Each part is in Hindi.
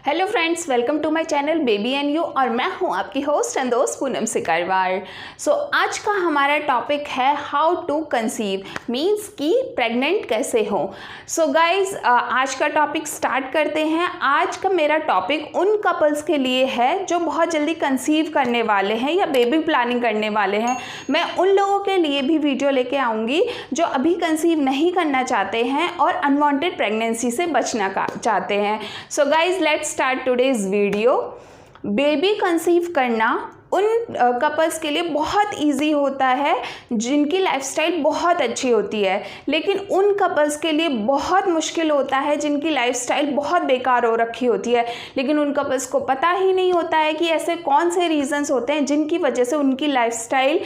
Hello friends, welcome to my channel baby and you और मैं हूं आपकी होस्ट एंड दोस्त पूनम सिकरवार। आज का हमारा टॉपिक है हाउ टू कंसीव, मींस कि प्रेग्नेंट कैसे हो। गाइज आज का टॉपिक स्टार्ट करते हैं। आज का मेरा टॉपिक उन कपल्स के लिए है जो बहुत जल्दी कंसीव करने वाले हैं या बेबी प्लानिंग करने वाले हैं। मैं उन लोगों के लिए भी वीडियो लेके आऊँगी जो अभी कंसीव नहीं करना चाहते हैं और अनवांटेड प्रेगनेंसी से बचना चाहते हैं। Guys let's start today's video. Baby conceive करना उन कपल्स के लिए बहुत इजी होता है जिनकी लाइफस्टाइल बहुत अच्छी होती है, लेकिन उन कपल्स के लिए बहुत मुश्किल होता है जिनकी लाइफस्टाइल बहुत बेकार हो रखी होती है। लेकिन उन कपल्स को पता ही नहीं होता है कि ऐसे कौन से रीजंस होते हैं जिनकी वजह से उनकी लाइफस्टाइल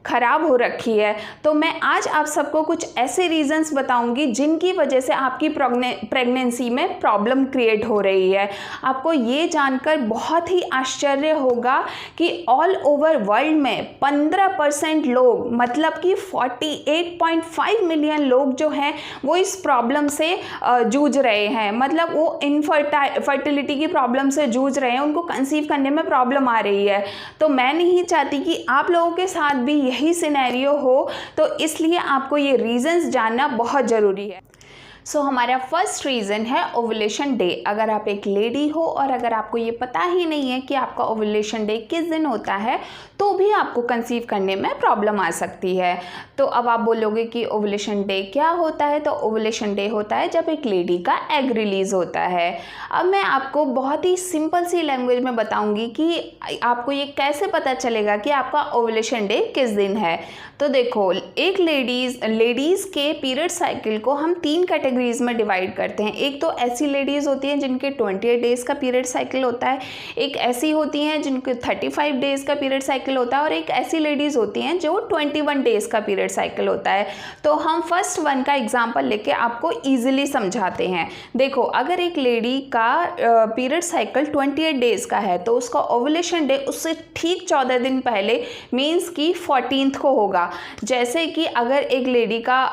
ख़राब हो रखी है। तो मैं आज आप सबको कुछ ऐसे रीजंस बताऊंगी जिनकी वजह से आपकी प्रेगनेंसी में प्रॉब्लम क्रिएट हो रही है। आपको ये जानकर बहुत ही आश्चर्य होगा कि ऑल ओवर वर्ल्ड में 15% लोग, मतलब कि 48.5 मिलियन लोग जो हैं वो इस प्रॉब्लम से जूझ रहे हैं। मतलब वो फर्टिलिटी की प्रॉब्लम से जूझ रहे हैं, उनको कंसीव करने में प्रॉब्लम आ रही है। तो मैं नहीं चाहती कि आप लोगों के साथ भी यही सिनेरियो हो, तो इसलिए आपको ये रीजंस जानना बहुत ज़रूरी है। हमारा फर्स्ट रीज़न है ओवुलेशन डे। अगर आप एक लेडी हो और अगर आपको ये पता ही नहीं है कि आपका ओवुलेशन डे किस दिन होता है, तो भी आपको कंसीव करने में प्रॉब्लम आ सकती है। तो अब आप बोलोगे कि ओवुलेशन डे क्या होता है? तो ओवुलेशन डे होता है जब एक लेडी का एग रिलीज़ होता है। अब मैं आपको बहुत ही सिंपल सी लैंग्वेज में बताऊंगी कि आपको ये कैसे पता चलेगा कि आपका ओवुलेशन डे किस दिन है। तो देखो, एक लेडीज़ के पीरियड साइकिल को हम 3 कैटेगरीज में डिवाइड करते हैं। एक तो ऐसी लेडीज़ होती हैं जिनके 28 डेज़ का पीरियड साइकिल होता है, एक ऐसी होती हैं जिनके 35 डेज़ का पीरियड साइकिल होता है, और एक ऐसी लेडीज़ होती हैं जो 21 डेज़ का पीरियड साइकिल होता है। तो हम फर्स्ट वन का एग्जाम्पल लेके आपको ईजिली समझाते हैं। देखो, अगर एक लेडी का पीरियड साइकिल 28 डेज़ का है तो उसका ओवुलेशन डे उससे ठीक 14 दिन पहले, मीन्स कि 14th को होगा। जैसे कि अगर एक लेडी का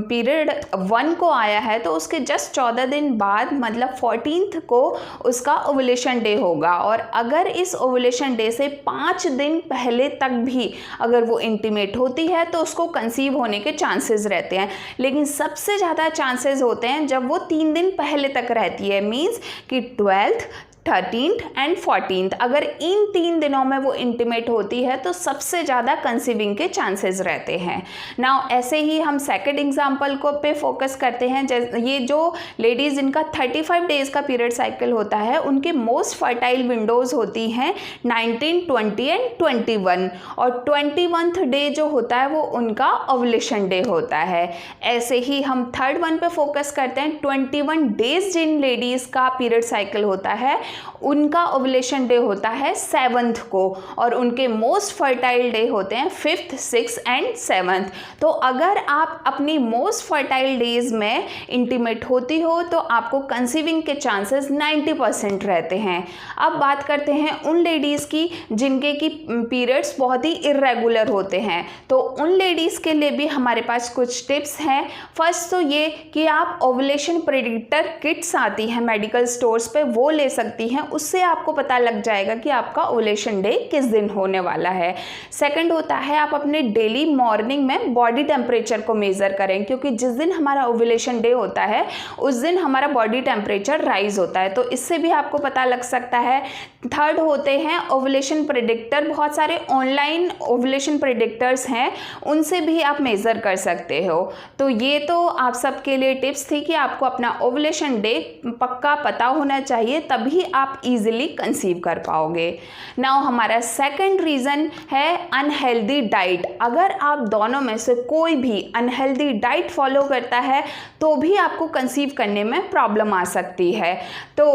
पीरियड 1 को आया है तो उसके जस्ट 14 दिन बाद, मतलब 14th को उसका ओवुलेशन डे होगा। और अगर इस ओवुलेशन डे से 5 दिन पहले तक भी अगर वो इंटीमेट होती है तो उसको कंसीव होने के चांसेस रहते हैं। लेकिन सबसे ज़्यादा चांसेस होते हैं जब वो 3 दिन पहले तक रहती है, मीन्स कि 12th, 13th एंड 14th। अगर इन 3 दिनों में वो इंटीमेट होती है तो सबसे ज़्यादा कंसीविंग के चांसेस रहते हैं। नाउ ऐसे ही हम सेकंड एग्जांपल को पे फोकस करते हैं। ये जो लेडीज़ जिनका 35 डेज़ का पीरियड साइकिल होता है, उनके मोस्ट फर्टाइल विंडोज़ होती हैं 19, 20 एंड 21, और 21th डे जो होता है वो उनका ओवुलेशन डे होता है। ऐसे ही हम थर्ड वन पे फोकस करते हैं। 21 डेज़ जिन लेडीज़ का पीरियड साइकिल होता है उनका ओवुलेशन डे होता है 7th को, और उनके मोस्ट फर्टाइल डे होते हैं 5th, 6th एंड 7th। तो अगर आप अपनी मोस्ट फर्टाइल डेज में इंटीमेट होती हो तो आपको कंसीविंग के चांसेस 90% रहते हैं। अब बात करते हैं उन लेडीज़ की जिनके की पीरियड्स बहुत ही इरेगुलर होते हैं। तो उन लेडीज़ के लिए भी हमारे पास कुछ टिप्स हैं। फर्स्ट तो ये कि आप ओवुलेशन प्रेडिक्टर किट्स आती हैं मेडिकल स्टोर्स पे, वो ले सकती हैं। उससे आपको पता लग जाएगा कि आपका ओवुलेशन डे किस दिन होने वाला है। सेकंड होता है आप अपने डेली मॉर्निंग में बॉडी टेम्परेचर को मेज़र करें, क्योंकि जिस दिन हमारा ओवुलेशन डे होता है उस दिन हमारा बॉडी टेम्परेचर राइज होता है, तो इससे भी आपको पता लग सकता है। थर्ड होते हैं ओवुलेशन प्रेडिक्टर। बहुत सारे ऑनलाइन ओवुलेशन प्रेडिक्टर्स हैं, उनसे भी आप मेज़र कर सकते हो। तो ये तो आप सबके लिए टिप्स थी कि आपको अपना ओवुलेशन डे पक्का पता होना चाहिए, तभी आप इजीली कंसीव कर पाओगे। नाउ हमारा सेकंड रीज़न है अनहेल्दी डाइट। अगर आप दोनों में से कोई भी अनहेल्दी डाइट फॉलो करता है तो भी आपको कंसीव करने में प्रॉब्लम आ सकती है। तो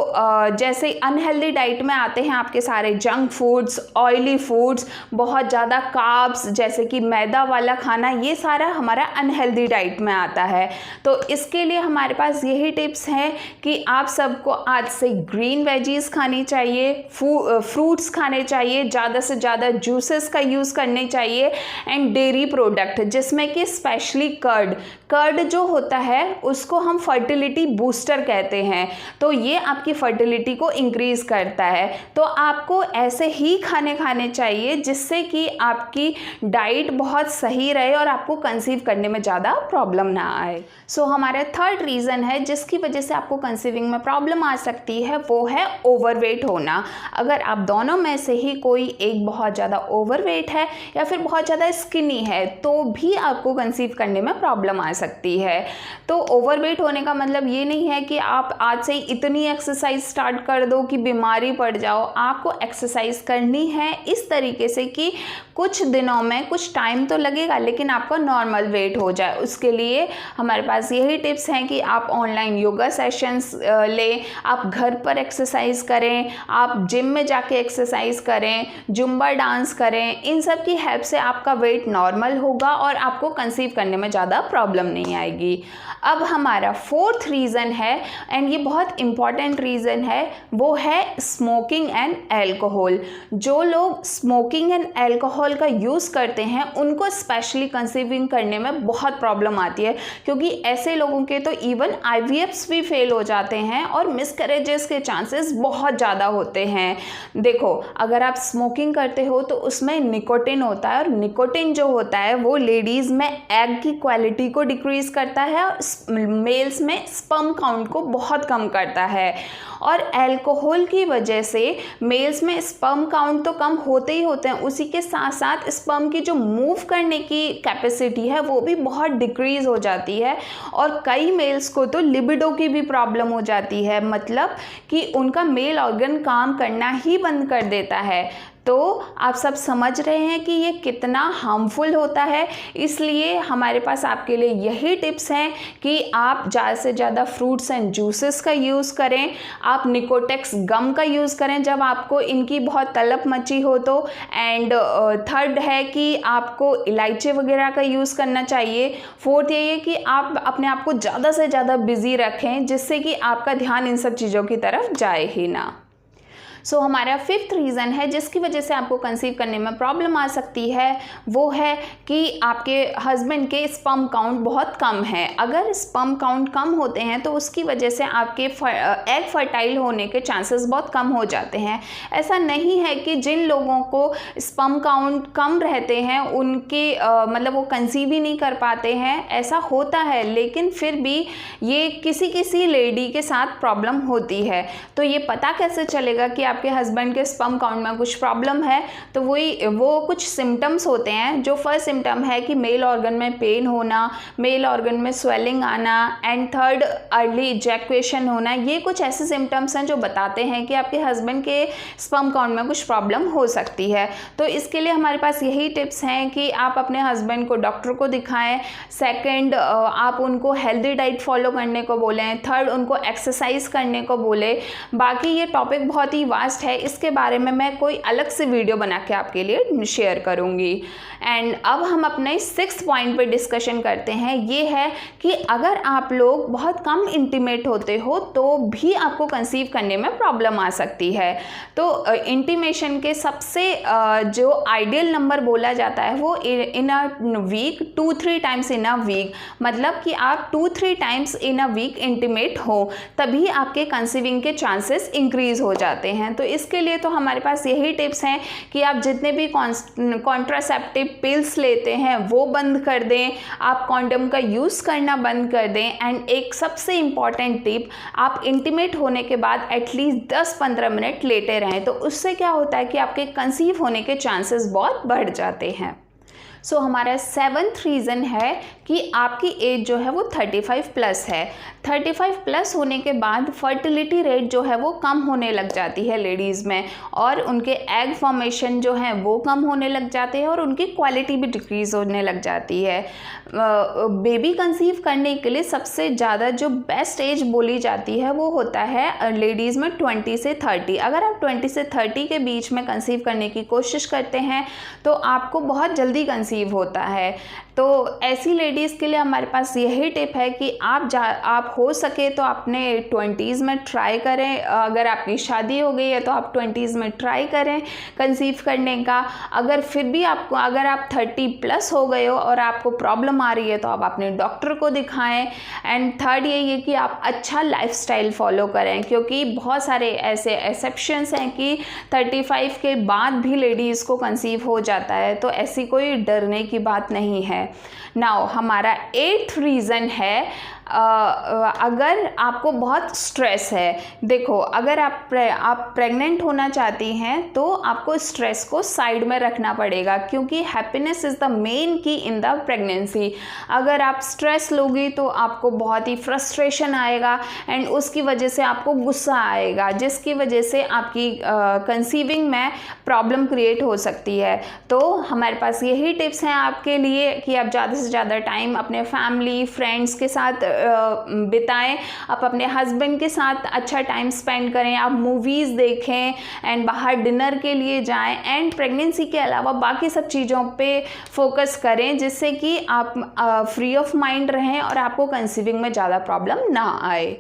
जैसे अनहेल्दी डाइट में आते हैं आपके सारे जंक फूड्स, ऑयली फूड्स, बहुत ज़्यादा कार्ब्स जैसे कि मैदा वाला खाना, ये सारा हमारा अनहेल्दी डाइट में आता है। तो इसके लिए हमारे पास यही टिप्स हैं कि आप सबको आज से ग्रीन वेजीज खानी चाहिए, फ्रूट्स खाने चाहिए, ज़्यादा से ज़्यादा जूसेस का यूज़ करने चाहिए एंड डेयरी प्रोडक्ट जिसमें कि स्पेशली कर्ड जो होता है उसको हम फर्टिलिटी बूस्टर कहते हैं, तो ये आपकी फर्टिलिटी को इंक्रीज़ करता है। तो आपको ऐसे ही खाने चाहिए जिससे कि आपकी डाइट बहुत सही रहे और आपको कंसीव करने में ज़्यादा प्रॉब्लम ना आए। सो हमारा थर्ड रीज़न है जिसकी वजह से आपको कंसीविंग में प्रॉब्लम आ सकती है, वो है ओवरवेट होना। अगर आप दोनों में से ही कोई एक बहुत ज़्यादा ओवरवेट है या फिर बहुत ज़्यादा स्किनी है तो भी आपको कंसीव करने में प्रॉब्लम आ सकती है। तो ओवरवेट होने का मतलब ये नहीं है कि आप आज से ही इतनी एक्सरसाइज स्टार्ट कर दो कि बीमारी पड़ जाओ। आपको एक्सरसाइज करनी है इस तरीके से कि कुछ दिनों में कुछ टाइम तो लगेगा लेकिन आपका नॉर्मल वेट हो जाए। उसके लिए हमारे पास यही टिप्स हैं कि आप ऑनलाइन योगा सेशंस लें, आप घर पर एक्सरसाइज करें, आप जिम में जाके एक्सरसाइज करें, जुम्बा डांस करें। इन सब की हेल्प से आपका वेट नॉर्मल होगा और आपको कंसीव करने में ज़्यादा प्रॉब्लम नहीं आएगी। अब हमारा फोर्थ रीज़न है एंड ये बहुत इम्पॉर्टेंट रीज़न है, वो है स्मोकिंग एंड एल्कोहल। जो लोग स्मोकिंग एंड एल्कोहल का यूज़ करते हैं उनको स्पेशली कंसीविंग करने में बहुत प्रॉब्लम आती है, क्योंकि ऐसे लोगों के तो इवन IVFs भी फेल हो जाते हैं और मिसकैरेजेस के चांसेस बहुत ज़्यादा होते हैं। देखो, अगर आप स्मोकिंग करते हो तो उसमें निकोटिन होता है और निकोटिन जो होता है वो लेडीज़ में एग की क्वालिटी को डिक्रीज़ करता है और मेल्स में स्पर्म काउंट को बहुत कम करता है। और एल्कोहल की वजह से मेल्स में स्पर्म काउंट तो कम होते ही होते हैं, उसी के साथ साथ स्पर्म की जो मूव करने की कैपेसिटी है वो भी बहुत डिक्रीज़ हो जाती है और कई मेल्स को तो लिबिडो की भी प्रॉब्लम हो जाती है, मतलब कि उनका मेल ऑर्गन काम करना ही बंद कर देता है। तो आप सब समझ रहे हैं कि ये कितना हार्मफुल होता है। इसलिए हमारे पास आपके लिए यही टिप्स हैं कि आप ज़्यादा से ज़्यादा फ्रूट्स एंड जूसेस का यूज़ करें, आप निकोटेक्स गम का यूज़ करें जब आपको इनकी बहुत तलब मची हो तो, एंड थर्ड है कि आपको इलायची वगैरह का यूज़ करना चाहिए। फोर्थ ये है कि आप अपने आप को ज़्यादा से ज़्यादा बिजी रखें जिससे कि आपका ध्यान इन सब चीज़ों की तरफ जाए ही ना। सो हमारा फिफ्थ रीज़न है जिसकी वजह से आपको कंसीव करने में प्रॉब्लम आ सकती है, वो है कि आपके हस्बैंड के स्पर्म काउंट बहुत कम है। अगर स्पर्म काउंट कम होते हैं तो उसकी वजह से आपके एग फर्टाइल होने के चांसेस बहुत कम हो जाते हैं। ऐसा नहीं है कि जिन लोगों को स्पर्म काउंट कम रहते हैं उनके मतलब वो कंसीव ही नहीं कर पाते हैं, ऐसा होता है, लेकिन फिर भी ये किसी लेडी के साथ प्रॉब्लम होती है। तो ये पता कैसे चलेगा कि आपके हस्बैंड के स्पर्म काउंट में कुछ प्रॉब्लम है? तो वो कुछ सिम्टम्स होते हैं। जो फर्स्ट सिम्टम है कि मेल ऑर्गन में पेन होना, मेल ऑर्गन में स्वेलिंग आना एंड थर्ड अर्ली इजैकुएशन होना। ये कुछ ऐसे सिम्टम्स हैं जो बताते हैं कि आपके हस्बैंड के स्पर्म काउंट में कुछ प्रॉब्लम हो सकती है। तो इसके लिए हमारे पास यही टिप्स हैं कि आप अपने हस्बैंड को डॉक्टर को दिखाएं। सेकेंड, आप उनको हेल्दी डाइट फॉलो करने को बोलें। थर्ड, उनको एक्सरसाइज करने को बोले। बाकी ये टॉपिक बहुत ही वास्ट है, इसके बारे में मैं कोई अलग से वीडियो बना के आपके लिए शेयर करूंगी। एंड अब हम अपने 6th पॉइंट पे डिस्कशन करते हैं। ये है कि अगर आप लोग बहुत कम इंटीमेट होते हो तो भी आपको कंसीव करने में प्रॉब्लम आ सकती है। तो इंटीमेशन के सबसे जो आइडियल नंबर बोला जाता है वो in a week 2-3 times in a week, मतलब कि आप 2-3 times in a week intimate हो, तभी आपके कंसीविंग के चांसेस इंक्रीज हो जाते हैं। तो इसके लिए तो हमारे पास यही टिप्स हैं कि आप जितने भी कॉन्ट्रासेप्टिव पिल्स लेते हैं वो बंद कर दें, आप कॉन्डम का यूज़ करना बंद कर दें। एंड एक सबसे इम्पॉर्टेंट टिप, आप इंटीमेट होने के बाद एटलीस्ट 10-15 मिनट लेटे रहें। तो उससे क्या होता है कि आपके कंसीव होने के चांसेस बहुत बढ़ जाते हैं। सो हमारा 7th रीज़न है कि आपकी एज जो है वो 35 प्लस है। 35 प्लस होने के बाद फर्टिलिटी रेट जो है वो कम होने लग जाती है लेडीज़ में, और उनके एग फॉर्मेशन जो हैं वो कम होने लग जाते हैं और उनकी क्वालिटी भी डिक्रीज़ होने लग जाती है। बेबी कंसीव करने के लिए सबसे ज़्यादा जो बेस्ट एज बोली जाती है वो होता है लेडीज़ में 20 से 30। अगर आप 20 से 30 के बीच में कंसीव करने की कोशिश करते हैं तो आपको बहुत जल्दी कंसीव होता है। तो ऐसी लेडीज़ के लिए हमारे पास यही टिप है कि आप हो सके तो अपने 20s में ट्राई करें। अगर आपकी शादी हो गई है तो आप 20s में ट्राई करें कंसीव करने का। अगर फिर भी अगर आप 30+ हो गए हो और आपको प्रॉब्लम आ रही है तो आप अपने डॉक्टर को दिखाएं। एंड थर्ड यही है कि आप अच्छा लाइफस्टाइल फॉलो करें, क्योंकि बहुत सारे ऐसे एक्सेप्शंस हैं कि 35 के बाद भी लेडीज़ को कंसीव हो जाता है, तो ऐसी कोई डरने की बात नहीं है। नाउ हमारा 8th रीज़न है, अगर आपको बहुत स्ट्रेस है। देखो, अगर आप प्रेग्नेंट होना चाहती हैं तो आपको स्ट्रेस को साइड में रखना पड़ेगा, क्योंकि हैप्पीनेस इज़ द मेन की इन द प्रेगनेंसी। अगर आप स्ट्रेस लोगी तो आपको बहुत ही फ्रस्ट्रेशन आएगा एंड उसकी वजह से आपको गुस्सा आएगा, जिसकी वजह से आपकी कंसीविंग में प्रॉब्लम क्रिएट हो सकती है। तो हमारे पास यही टिप्स हैं आपके लिए कि आप ज़्यादा से ज़्यादा टाइम अपने फैमिली फ्रेंड्स के साथ बिताएं, आप अपने हस्बैंड के साथ अच्छा टाइम स्पेंड करें, आप मूवीज़ देखें एंड बाहर डिनर के लिए जाएं एंड प्रेगनेंसी के अलावा बाकी सब चीज़ों पे फोकस करें, जिससे कि आप फ्री ऑफ माइंड रहें और आपको कंसीविंग में ज़्यादा प्रॉब्लम ना आए।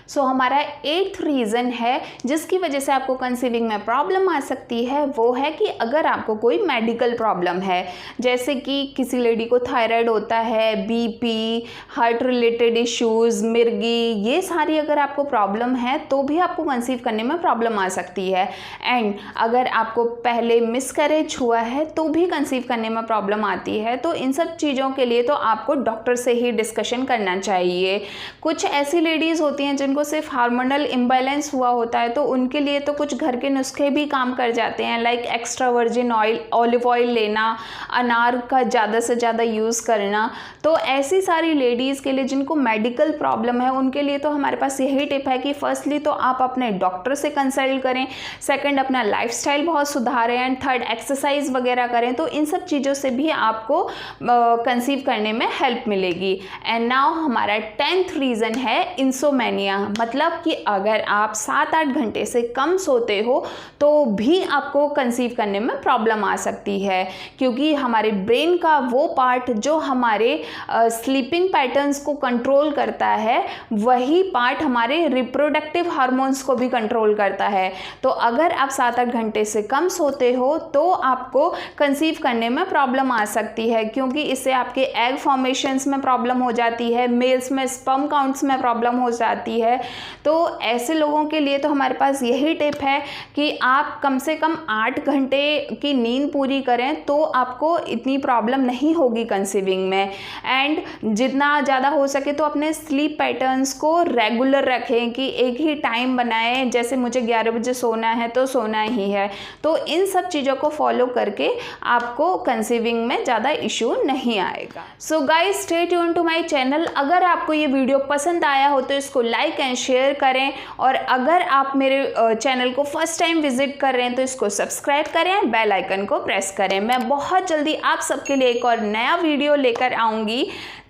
सो हमारा 8th रीज़न है जिसकी वजह से आपको कंसीविंग में प्रॉब्लम आ सकती है, वो है कि अगर आपको कोई मेडिकल प्रॉब्लम है, जैसे कि किसी लेडी को थायराइड होता है, बीपी, हार्ट रिलेटेड इश्यूज़, मिर्गी, ये सारी अगर आपको प्रॉब्लम है तो भी आपको कंसीव करने में प्रॉब्लम आ सकती है। एंड अगर आपको पहले मिसकैरेज हुआ है तो भी कंसीव करने में प्रॉब्लम आती है। तो इन सब चीज़ों के लिए तो आपको डॉक्टर से ही डिस्कशन करना चाहिए। कुछ ऐसी लेडीज़ होती हैं जिनको सिर्फ हार्मोनल इम्बैलेंस हुआ होता है, तो उनके लिए तो कुछ घर के नुस्खे भी काम कर जाते हैं, like extra virgin oil, olive oil लेना, अनार का ज़्यादा से ज़्यादा यूज़ करना। तो ऐसी सारी लेडीज़ के लिए जिनको मेडिकल प्रॉब्लम है, उनके लिए तो हमारे पास यही टिप है कि फर्स्टली तो आप अपने डॉक्टर से कंसल्ट करें, सेकंड अपना लाइफस्टाइल बहुत सुधारें एंड थर्ड एक्सरसाइज वगैरह करें। तो इन सब चीज़ों से भी आपको कंसीव करने में हेल्प मिलेगी। एंड नाउ हमारा 10th रीज़न है इंसोमेनिया, मतलब कि अगर आप 7-8 घंटे से कम सोते हो तो भी आपको कंसीव करने में प्रॉब्लम आ सकती है, क्योंकि हमारे ब्रेन का वो पार्ट जो हमारे स्लीपिंग पैटर्न्स को कंट्रोल करता है, वही पार्ट हमारे रिप्रोडक्टिव हार्मोन्स को भी कंट्रोल करता है। तो अगर आप 7-8 घंटे से कम सोते हो तो आपको कंसीव करने में प्रॉब्लम आ सकती है, क्योंकि इससे आपके एग फॉर्मेशंस में प्रॉब्लम हो जाती है, मेल्स में स्पर्म काउंट्स में प्रॉब्लम हो जाती है। तो ऐसे लोगों के लिए तो हमारे पास यही टिप है कि आप कम से कम 8 घंटे की नींद पूरी करें तो आपको इतनी प्रॉब्लम नहीं होगी कंसीविंग में। एंड जितना ज़्यादा हो सके तो अपने स्लीप पैटर्न्स को रेगुलर रखें कि एक ही टाइम बनाएं, जैसे मुझे 11 बजे सोना है तो सोना ही है। तो इन सब चीज़ों को फॉलो करके आपको कंसीविंग में ज़्यादा इशू नहीं आएगा। So guys, stay tune to my channel. अगर आपको ये वीडियो पसंद आया हो तो इसको लाइक एंड शेयर करें, और अगर आप मेरे चैनल को फर्स्ट टाइम विजिट कर रहे हैं तो इसको सब्सक्राइब करें, बेल आइकन को प्रेस करें। मैं बहुत जल्दी आप सबके लिए एक और नया वीडियो लेकर आऊँगी।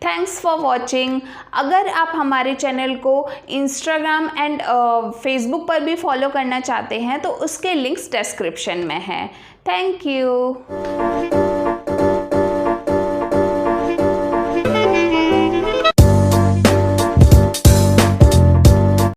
Thanks for watching. अगर आप हमारे चैनल को इंस्टाग्राम एंड फेसबुक पर भी फॉलो करना चाहते हैं तो उसके लिंक्स डिस्क्रिप्शन में हैं। Thank you.